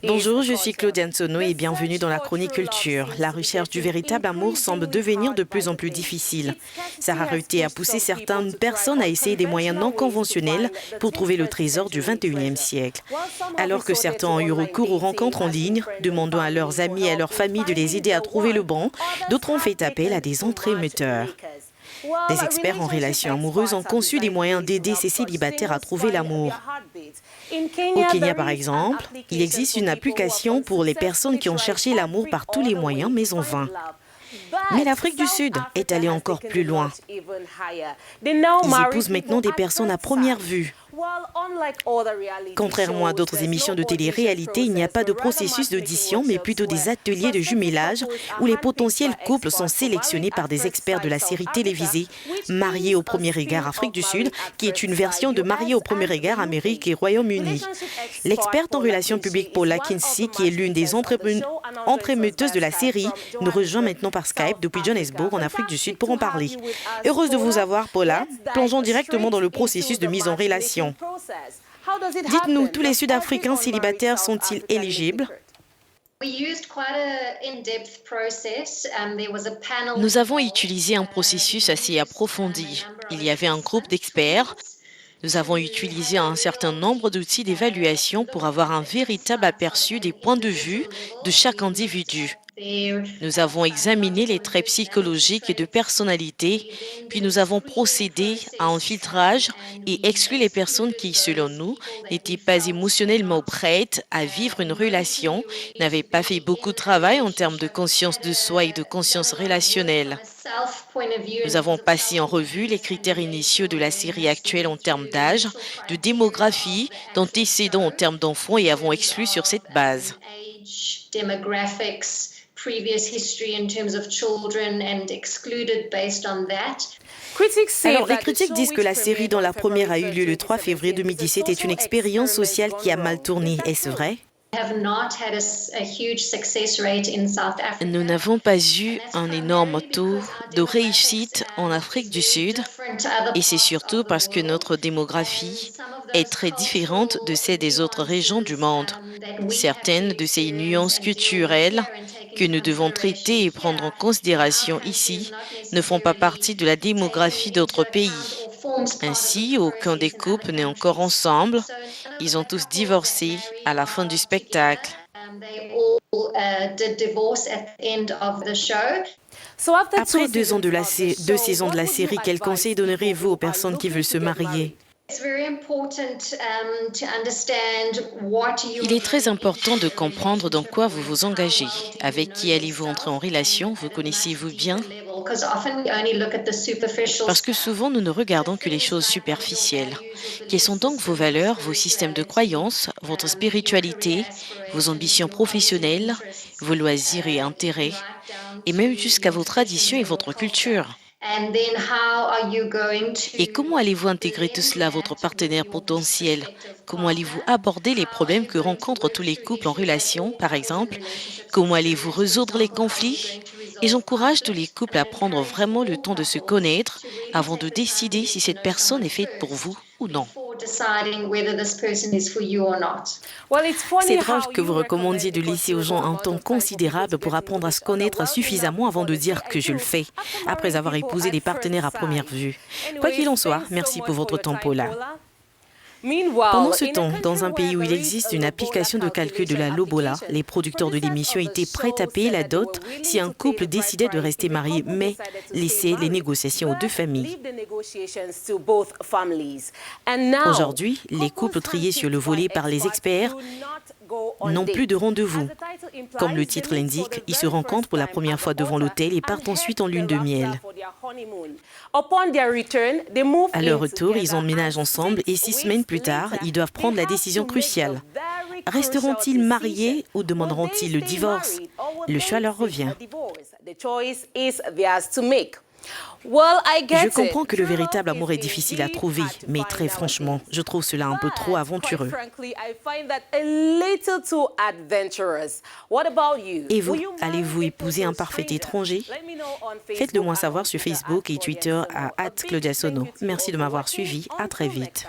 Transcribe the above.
Bonjour, je suis Claudiane Sono et bienvenue dans la Chronique Culture. La recherche du véritable amour semble devenir de plus en plus difficile. Sa rareté a poussé certaines personnes à essayer des moyens non conventionnels pour trouver le trésor du 21e siècle. Alors que certains ont eu recours aux rencontres en ligne, demandant à leurs amis et à leur famille de les aider à trouver le bon, d'autres ont fait appel à des entremetteurs. Des experts en relations amoureuses ont conçu des moyens d'aider ces célibataires à trouver l'amour. Au Kenya, par exemple, il existe une application pour les personnes qui ont cherché l'amour par tous les moyens, mais en vain. Mais l'Afrique du Sud est allée encore plus loin. Ils épousent maintenant des personnes à première vue. Contrairement à d'autres émissions de télé-réalité, il n'y a pas de processus d'audition, mais plutôt des ateliers de jumelage où les potentiels couples sont sélectionnés par des experts de la série télévisée Mariés au premier regard Afrique du Sud, qui est une version de Mariés au premier regard Amérique et Royaume-Uni. L'experte en relations publiques Paula Kinsey, qui est l'une des entremetteuses de la série, nous rejoint maintenant par Skype depuis Johannesburg en Afrique du Sud pour en parler. Heureuse de vous avoir, Paula. Plongeons directement dans le processus de mise en relation. Dites-nous, tous les Sud-Africains célibataires sont-ils éligibles? Nous avons utilisé un processus assez approfondi. Il y avait un groupe d'experts. Nous avons utilisé un certain nombre d'outils d'évaluation pour avoir un véritable aperçu des points de vue de chaque individu. Nous avons examiné les traits psychologiques et de personnalité, puis nous avons procédé à un filtrage et exclu les personnes qui, selon nous, n'étaient pas émotionnellement prêtes à vivre une relation, n'avaient pas fait beaucoup de travail en termes de conscience de soi et de conscience relationnelle. Nous avons passé en revue les critères initiaux de la série actuelle en termes d'âge, de démographie, d'antécédents en termes d'enfants et avons exclu sur cette base. Alors, les critiques disent que la série dont la première a eu lieu le 3 février 2017 est une expérience sociale qui a mal tourné. Est-ce vrai? Nous n'avons pas eu un énorme taux de réussite en Afrique du Sud et c'est surtout parce que notre démographie est très différente de celle des autres régions du monde. Certaines de ces nuances culturelles que nous devons traiter et prendre en considération ici ne font pas partie de la démographie d'autres pays. Ainsi, aucun des couples n'est encore ensemble. Ils ont tous divorcé à la fin du spectacle. Après 2 ans deux saisons de la série, quel conseil donnerez-vous aux personnes qui veulent se marier? Il est très important de comprendre dans quoi vous vous engagez. Avec qui allez-vous entrer en relation? Vous connaissez-vous bien? Parce que souvent, nous ne regardons que les choses superficielles. Quelles sont donc vos valeurs, vos systèmes de croyances, votre spiritualité, vos ambitions professionnelles, vos loisirs et intérêts, et même jusqu'à vos traditions et votre culture? Et comment allez-vous intégrer tout cela à votre partenaire potentiel? Comment allez-vous aborder les problèmes que rencontrent tous les couples en relation, par exemple? Comment allez-vous résoudre les conflits? Et j'encourage tous les couples à prendre vraiment le temps de se connaître avant de décider si cette personne est faite pour vous ou non. C'est drôle que vous recommandiez de laisser aux gens un temps considérable pour apprendre à se connaître suffisamment avant de dire que je le fais, après avoir épousé des partenaires à première vue. Quoi qu'il en soit, merci pour votre temps, Paula. Pendant ce temps, dans un pays où il existe une application de calcul de la lobola, les producteurs de l'émission étaient prêts à payer la dot si un couple décidait de rester marié, mais laisser les négociations aux deux familles. Aujourd'hui, les couples triés sur le volet par les experts n'ont plus de rendez-vous. Comme le titre l'indique, ils se rencontrent pour la première fois devant l'hôtel et partent ensuite en lune de miel. À leur retour, ils emménagent ensemble et 6 semaines plus tard, ils doivent prendre la décision cruciale. Resteront-ils mariés ou demanderont-ils le divorce? Le choix leur revient. Je comprends que le véritable amour est difficile à trouver, mais très franchement, je trouve cela un peu trop aventureux. Et vous, allez-vous épouser un parfait étranger? Faites-le moi savoir sur Facebook et Twitter à @ClaudiaSono. Merci de m'avoir suivi, à très vite.